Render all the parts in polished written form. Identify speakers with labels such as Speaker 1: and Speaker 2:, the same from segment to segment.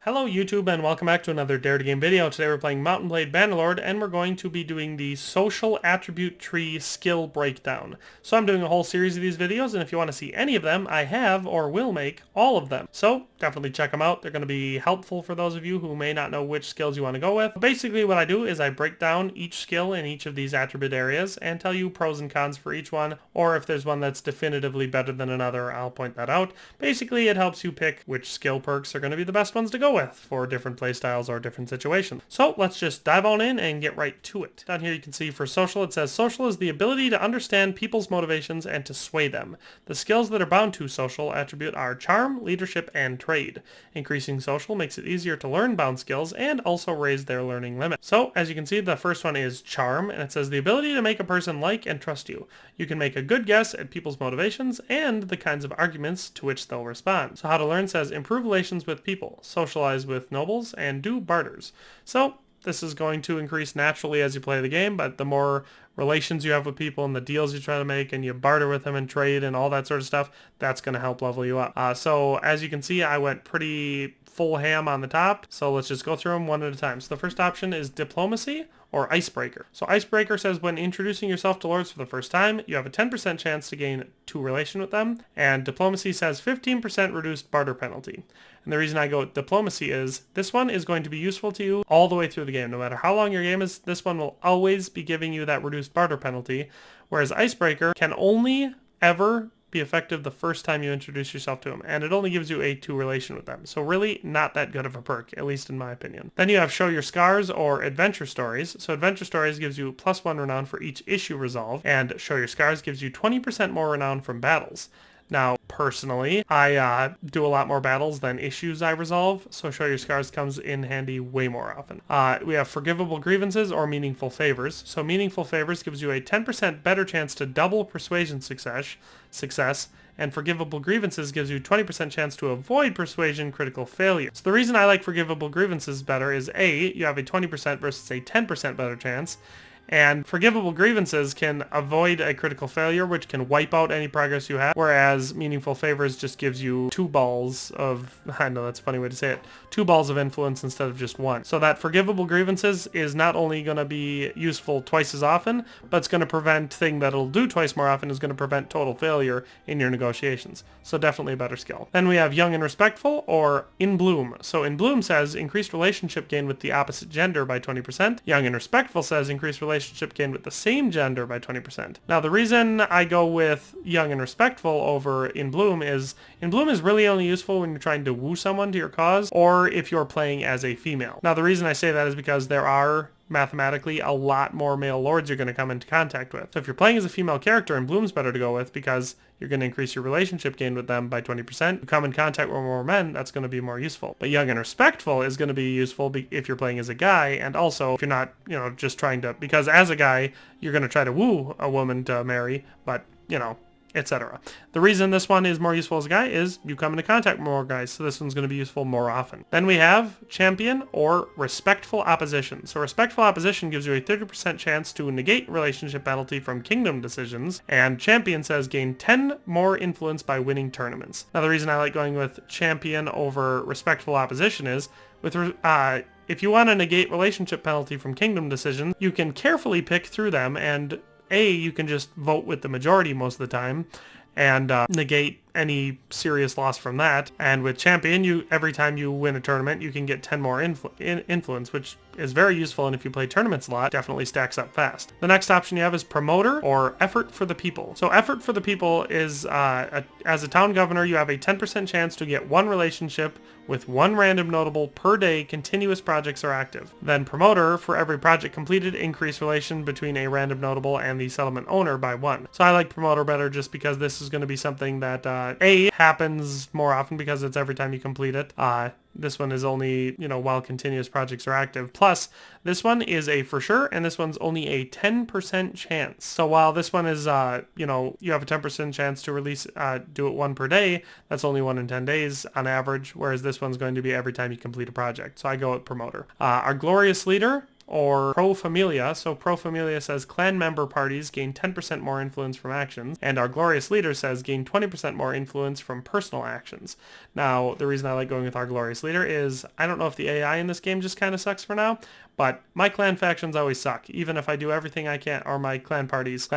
Speaker 1: Hello YouTube and welcome back to another Dare to Game video. Today we're playing Mount & Blade Bannerlord and we're going to be doing the social attribute tree skill breakdown. So I'm doing a whole series of these videos, and if you want to see any of them, I have or will make all of them. So definitely check them out. They're going to be helpful for those of you who may not know which skills you want to go with. Basically what I do is I break down each skill in each of these attribute areas and tell you pros and cons for each one, or if there's one that's definitively better than another, I'll point that out. Basically it helps you pick which skill perks are going to be the best ones to go with for different playstyles or different situations. So let's just dive on in and get right to it. Down here you can see for social, it says social is the ability to understand people's motivations and to sway them. The skills that are bound to social attribute are charm, leadership, and trade. Increasing social makes it easier to learn bound skills and also raise their learning limit. So as you can see, the first one is charm, and it says the ability to make a person like and trust you. You can make a good guess at people's motivations and the kinds of arguments to which they'll respond. So how to learn says improve relations with people, socialize with nobles, and do barters. So this is going to increase naturally as you play the game, but the more relations you have with people and the deals you try to make and you barter with them and trade and all that sort of stuff, that's going to help level you up. So as you can see, I went pretty full ham on the top, so let's just go through them one at a time. So the first option is diplomacy or icebreaker. So icebreaker says when introducing yourself to lords for the first time, you have a 10% chance to gain 2 relation with them, and diplomacy says 15% reduced barter penalty. And the reason I go with diplomacy is this one is going to be useful to you all the way through the game. No matter how long your game is, this one will always be giving you that reduced barter penalty, whereas icebreaker can only ever be effective the first time you introduce yourself to them, and it only gives you a 2 relation with them. So really not that good of a perk, at least in my opinion. Then you have show your scars or adventure stories. So adventure stories gives you +1 renown for each issue resolved, and show your scars gives you 20% more renown from battles. Now, personally, I do a lot more battles than issues I resolve, so Show Your Scars comes in handy way more often. We have Forgivable Grievances or Meaningful Favors. So Meaningful Favors gives you a 10% better chance to double Persuasion success, and Forgivable Grievances gives you 20% chance to avoid Persuasion critical failure. So the reason I like Forgivable Grievances better is A, you have a 20% versus a 10% better chance, and Forgivable Grievances can avoid a critical failure, which can wipe out any progress you have, whereas Meaningful Favors just gives you 2 balls of, I know that's a funny way to say it, 2 balls of influence instead of just 1. So that Forgivable Grievances is not only going to be useful twice as often, but it's going to prevent thing that it'll do twice more often is going to prevent total failure in your negotiations. So definitely a better skill. Then we have Young and Respectful or In Bloom. So In Bloom says increased relationship gain with the opposite gender by 20%. Young and Respectful says increased relationship gain with the same gender by 20%. Now the reason I go with Young and Respectful over In Bloom is really only useful when you're trying to woo someone to your cause or if you're playing as a female. Now the reason I say that is because there are mathematically a lot more male lords you're going to come into contact with. So if you're playing as a female character, In Bloom's better to go with because you're going to increase your relationship gain with them by 20%. You come in contact with more men, that's going to be more useful. But Young and Respectful is going to be useful if you're playing as a guy, and also if you're not, just trying to, because as a guy, you're going to try to woo a woman to marry, but, etc. The reason this one is more useful as a guy is you come into contact with more guys, so this one's going to be useful more often. Then we have Champion or Respectful Opposition. So Respectful Opposition gives you a 30% chance to negate relationship penalty from kingdom decisions, and Champion says gain 10 more influence by winning tournaments. Now the reason I like going with Champion over Respectful Opposition is if you want to negate relationship penalty from kingdom decisions, you can carefully pick through them, and you can just vote with the majority most of the time and negate any serious loss from that. And with Champion, every time you win a tournament, you can get 10 more influence, which is very useful, and if you play tournaments a lot, definitely stacks up fast. The next option you have is Promoter or Effort for the People. So Effort for the People is, as a town governor, you have a 10% chance to get 1 relationship with 1 random notable per day continuous projects are active. Then Promoter, for every project completed, increase relation between a random notable and the settlement owner by 1. So I like Promoter better just because this is going to be something that happens more often because it's every time you complete it. This one is only, while continuous projects are active. Plus, this one is a for sure, and this one's only a 10% chance. So while this one is, you have a 10% chance to release, do it 1 per day, that's only 1 in 10 days on average, whereas this one's going to be every time you complete a project. So I go with Promoter. Our Glorious Leader or Pro Familia. So Pro Familia says clan member parties gain 10% more influence from actions, and our Glorious Leader says gain 20% more influence from personal actions. Now, the reason I like going with our Glorious Leader is I don't know if the AI in this game just kind of sucks for now, but my clan factions always suck. Even if I do everything I can, or my clan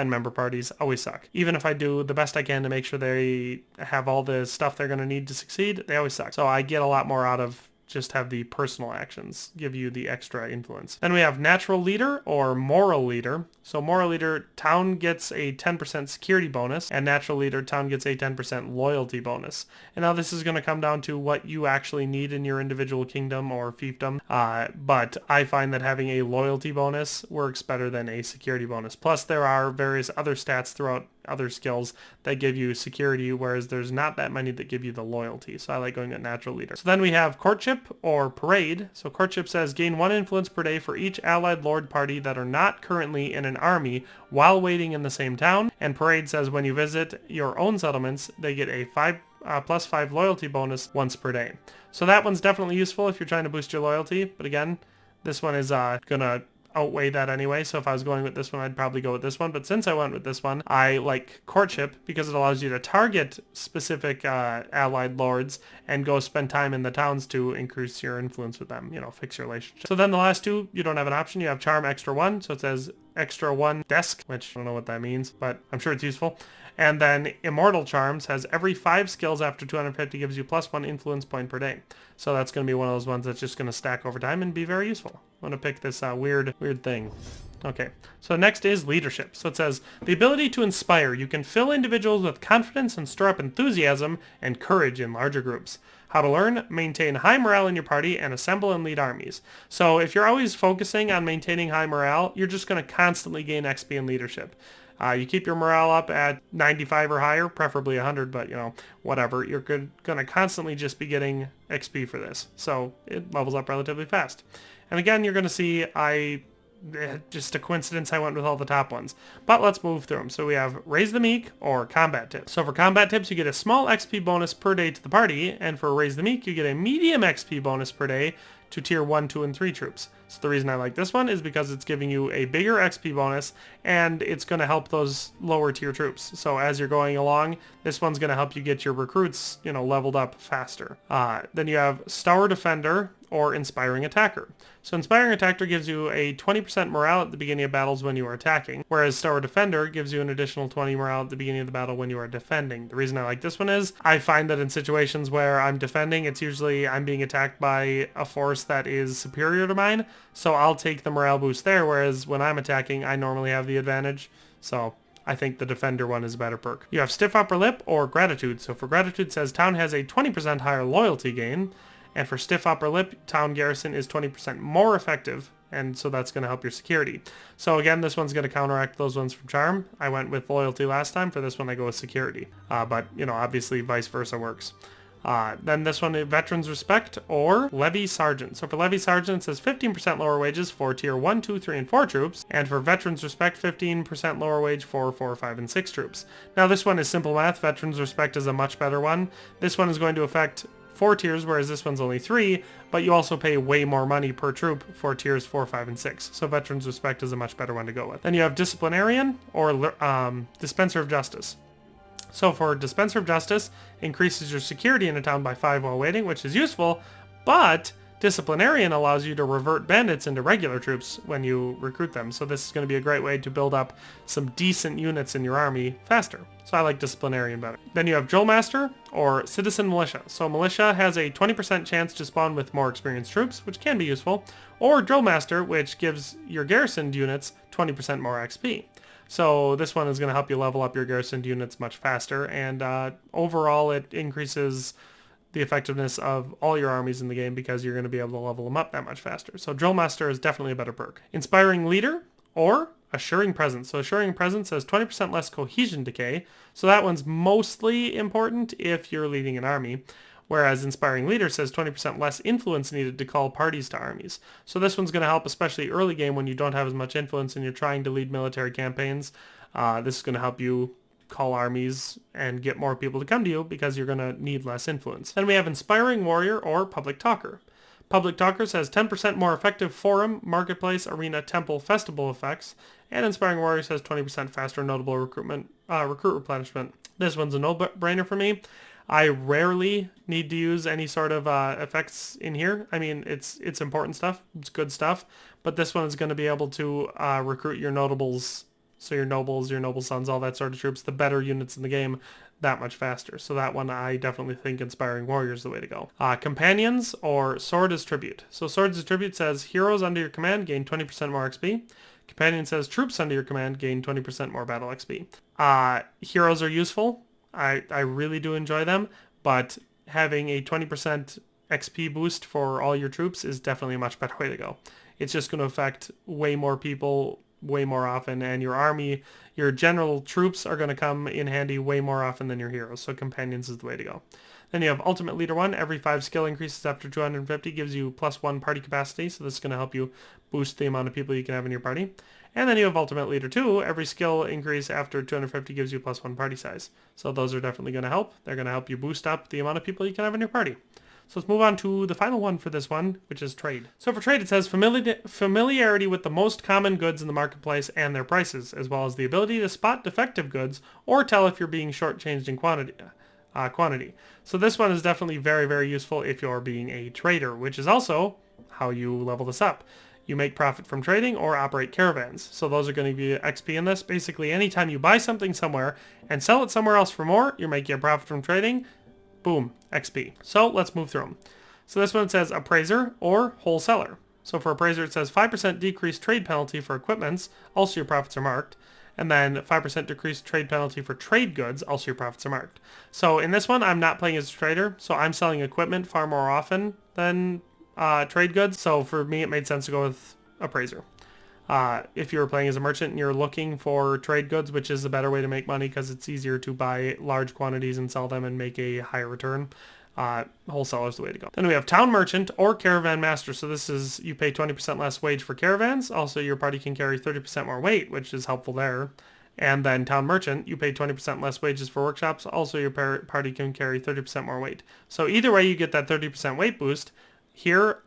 Speaker 1: member parties always suck. Even if I do the best I can to make sure they have all the stuff they're going to need to succeed, they always suck. So I get a lot more out of just have the personal actions give you the extra influence. Then we have natural leader or moral leader. So moral leader, town gets a 10% security bonus, and natural leader, town gets a 10% loyalty bonus. And now this is going to come down to what you actually need in your individual kingdom or fiefdom. But I find that having a loyalty bonus works better than a security bonus. Plus there are various other stats throughout other skills that give you security, whereas there's not that many that give you the loyalty. So I like going at natural leader. So then we have courtship or parade. So courtship says gain 1 influence per day for each allied lord party that are not currently in an army while waiting in the same town. And parade says when you visit your own settlements, they get a plus 5 loyalty bonus once per day. So that one's definitely useful if you're trying to boost your loyalty. But again, this one is gonna outweigh that anyway, so if I was going with this one, I'd probably go with this one. But since I went with this one, I like courtship because it allows you to target specific allied lords and go spend time in the towns to increase your influence with them, fix your relationship. So then the last two, you don't have an option. You have charm extra 1, so it says extra 1 desk, which I don't know what that means, but I'm sure it's useful. And then Immortal Charms has every 5 skills after 250 gives you plus 1 influence point per day. So that's going to be one of those ones that's just going to stack over time and be very useful. I'm going to pick this weird thing. Okay, so next is leadership. So it says, the ability to inspire. You can fill individuals with confidence and stir up enthusiasm and courage in larger groups. How to learn, maintain high morale in your party, and assemble and lead armies. So if you're always focusing on maintaining high morale, you're just going to constantly gain XP in leadership. You keep your morale up at 95 or higher, preferably 100, but whatever. You're going to constantly just be getting XP for this. So it levels up relatively fast. And again, you're going to see just a coincidence I went with all the top ones. But let's move through them. So we have Raise the Meek or Combat Tips. So for Combat Tips, you get a small XP bonus per day to the party. And for Raise the Meek, you get a medium XP bonus per day to tier 1, 2, and 3 troops. So the reason I like this one is because it's giving you a bigger XP bonus and it's going to help those lower tier troops. So as you're going along, this one's going to help you get your recruits, leveled up faster. Then you have Star Defender or Inspiring Attacker. So Inspiring Attacker gives you a 20% morale at the beginning of battles when you are attacking, whereas Star Defender gives you an additional 20 morale at the beginning of the battle when you are defending. The reason I like this one is I find that in situations where I'm defending, it's usually I'm being attacked by a force that is superior to mine, so I'll take the morale boost there, whereas when I'm attacking, I normally have the advantage. So I think the Defender one is a better perk. You have Stiff Upper Lip or Gratitude. So for Gratitude, it says Town has a 20% higher loyalty gain. And for Stiff Upper Lip, Town Garrison is 20% more effective, and so that's going to help your security. So again, this one's going to counteract those ones from Charm. I went with Loyalty last time. For this one, I go with Security. But, obviously vice versa works. Then this one, Veterans Respect or Levy Sergeant. So for Levy Sergeant, it says 15% lower wages for tier 1, 2, 3, and 4 troops. And for Veterans Respect, 15% lower wage for 4, 5, and 6 troops. Now this one is simple math. Veterans Respect is a much better one. This one is going to affect 4 tiers, whereas this one's only 3, but you also pay way more money per troop for tiers 4, 5, and 6. So Veterans Respect is a much better one to go with. Then you have Disciplinarian or Dispenser of Justice. So for Dispenser of Justice, increases your security in a town by 5 while waiting, which is useful, but Disciplinarian allows you to revert bandits into regular troops when you recruit them. So this is going to be a great way to build up some decent units in your army faster. So I like Disciplinarian better. Then you have Drill Master or Citizen Militia. So Militia has a 20% chance to spawn with more experienced troops, which can be useful, or Drill Master, which gives your garrisoned units 20% more XP. So this one is going to help you level up your garrisoned units much faster, and overall it increases the effectiveness of all your armies in the game because you're going to be able to level them up that much faster. So Drill Master is definitely a better perk. Inspiring Leader or Assuring Presence. So Assuring Presence has 20% less cohesion decay, so that one's mostly important if you're leading an army. Whereas Inspiring Leader says 20% less influence needed to call parties to armies. So this one's going to help especially early game when you don't have as much influence and you're trying to lead military campaigns. This is going to help you call armies and get more people to come to you because you're going to need less influence. Then we have Inspiring Warrior or Public Talker. Public Talker says 10% more effective forum, marketplace, arena, temple, festival effects. And Inspiring Warrior says 20% faster notable recruit replenishment. This one's a no-brainer for me. I rarely need to use any sort of effects in here. I mean, it's important stuff. It's good stuff. But this one is going to be able to recruit your notables, so your nobles, your noble sons, all that sort of troops, the better units in the game, that much faster. So that one, I definitely think Inspiring Warrior is the way to go. Companions or Sword as Tribute. So Sword as Tribute says heroes under your command gain 20% more XP. Companion says troops under your command gain 20% more battle XP. Heroes are useful. I really do enjoy them, but having a 20% XP boost for all your troops is definitely a much better way to go. It's just going to affect way more people way more often, and your army, your general troops are going to come in handy way more often than your heroes, so companions is the way to go. Then you have Ultimate Leader 1. Every 5 skill increases after 250 gives you +1 party capacity, so this is going to help you boost the amount of people you can have in your party. And then you have Ultimate Leader 2. Every skill increase after 250 gives you +1 party size. So those are definitely going to help. They're going to help you boost up the amount of people you can have in your party. So let's move on to the final one for this one, which is trade. So for trade, it says familiarity with the most common goods in the marketplace and their prices, as well as the ability to spot defective goods or tell if you're being shortchanged in quantity. So this one is definitely very, very useful if you're being a trader, which is also how you level this up. You make profit from trading or operate caravans. So those are going to give you XP in this. Basically, anytime you buy something somewhere and sell it somewhere else for more, you're making a profit from trading. Boom, XP. So let's move through them. So this one says appraiser or wholesaler. So for appraiser, it says 5% decreased trade penalty for equipments, also your profits are marked. And then 5% decreased trade penalty for trade goods, also your profits are marked. So in this one, I'm not playing as a trader, so I'm selling equipment far more often than trade goods. So for me, it made sense to go with appraiser. If you're playing as a merchant and you're looking for trade goods, which is a better way to make money because it's easier to buy large quantities and sell them and make a higher return, wholesaler is the way to go. Then we have town merchant or caravan master. So this is, you pay 20% less wage for caravans. Also, your party can carry 30% more weight, which is helpful there. And then town merchant, you pay 20% less wages for workshops. Also, your party can carry 30% more weight. So either way, you get that 30% weight boost. Here,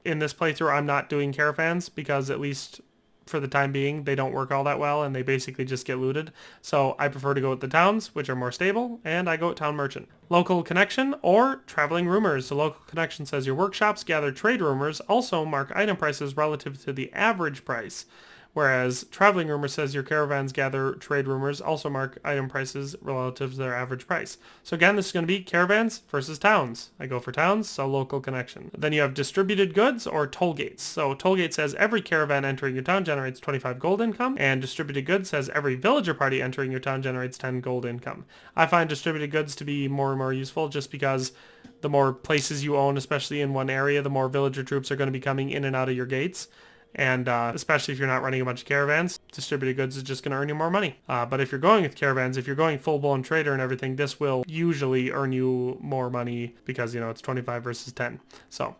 Speaker 1: in this playthrough, I'm not doing caravans because at least for the time being, they don't work all that well and they basically just get looted. So I prefer to go with the towns, which are more stable, and I go with town merchant. Local connection or traveling rumors. So local connection says your workshops gather trade rumors, also mark item prices relative to the average price. Whereas traveling rumor says your caravans gather trade rumors, also mark item prices relative to their average price. So again, this is going to be caravans versus towns. I go for towns, so local connection. Then you have distributed goods or toll gates. So toll gate says every caravan entering your town generates 25 gold income, and distributed goods says every villager party entering your town generates 10 gold income. I find distributed goods to be more and more useful just because the more places you own, especially in one area, the more villager troops are going to be coming in and out of your gates. And especially if you're not running a bunch of caravans, distributed goods is just going to earn you more money. But if you're going with caravans, if you're going full-blown trader and everything, this will usually earn you more money because, you know, it's 25 versus 10. So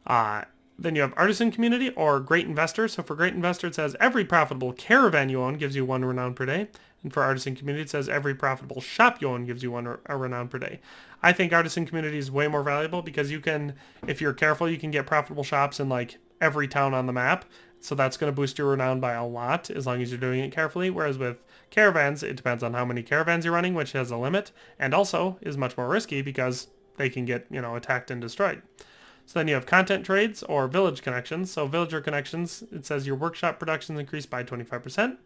Speaker 1: then you have artisan community or great investor. So for great investor, it says every profitable caravan you own gives you 1 renown per day. And for artisan community, it says every profitable shop you own gives you a renown per day. I think artisan community is way more valuable because you can, if you're careful, you can get profitable shops in like every town on the map. So that's going to boost your renown by a lot as long as you're doing it carefully. Whereas with caravans, it depends on how many caravans you're running, which has a limit, and also is much more risky because they can get, you know, attacked and destroyed. So then you have content trades or village connections. So villager connections, it says your workshop productions increased by 25%.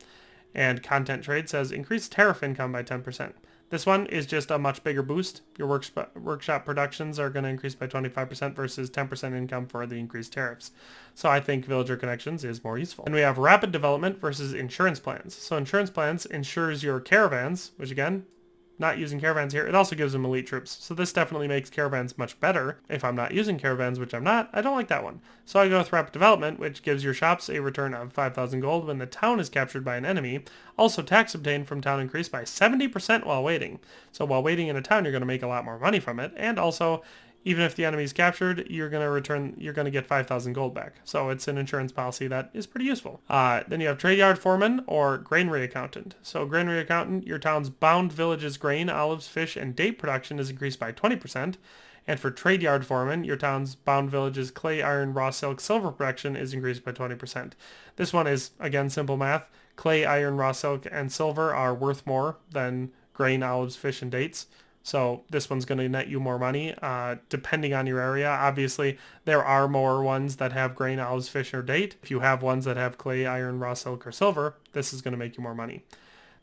Speaker 1: And content trade says increased tariff income by 10%. This one is just a much bigger boost. Your workshop productions are going to increase by 25% versus 10% income for the increased tariffs. So I think villager connections is more useful. And we have rapid development versus insurance plans. So insurance plans insures your caravans, which again, not using caravans here, it also gives them elite troops. So this definitely makes caravans much better. If I'm not using caravans, which I'm not, I don't like that one. So I go with rapid development, which gives your shops a return of 5,000 gold when the town is captured by an enemy. Also, tax obtained from town increased by 70% while waiting. So while waiting in a town, you're going to make a lot more money from it. And also, even if the enemy is captured, you're going to get 5,000 gold back. So it's an insurance policy that is pretty useful. Then you have trade yard foreman or granary accountant. So granary accountant, your town's bound village's grain, olives, fish, and date production is increased by 20%. And for trade yard foreman, your town's bound village's clay, iron, raw silk, silver production is increased by 20%. This one is, again, simple math. Clay, iron, raw silk, and silver are worth more than grain, olives, fish, and dates. So this one's going to net you more money, depending on your area. Obviously, there are more ones that have grain, olives, fish, or date. If you have ones that have clay, iron, raw silk, or silver, this is going to make you more money.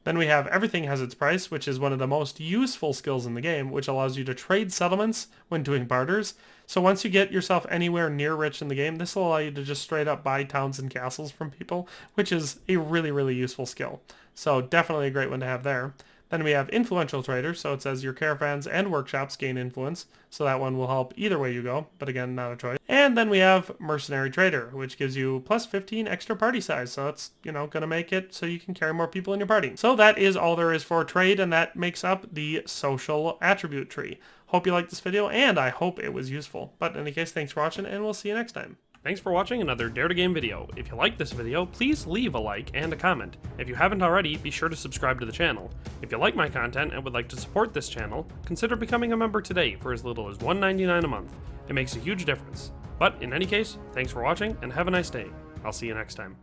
Speaker 1: Then we have everything has its price, which is one of the most useful skills in the game, which allows you to trade settlements when doing barters. So once you get yourself anywhere near rich in the game, this will allow you to just straight up buy towns and castles from people, which is a really, really useful skill. So definitely a great one to have there. Then we have influential traders, so it says your caravans and workshops gain influence, so that one will help either way you go, but again, not a choice. And then we have mercenary trader, which gives you plus 15 extra party size, so that's, going to make it so you can carry more people in your party. So that is all there is for trade, and that makes up the social attribute tree. Hope you liked this video, and I hope it was useful. But in any case, thanks for watching, and we'll see you next time. Thanks for watching another Dare to Game video. If you liked this video, please leave a like and a comment. If you haven't already, be sure to subscribe to the channel. If you like my content and would like to support this channel, consider becoming a member today for as little as $1.99 a month. It makes a huge difference. But in any case, thanks for watching and have a nice day. I'll see you next time.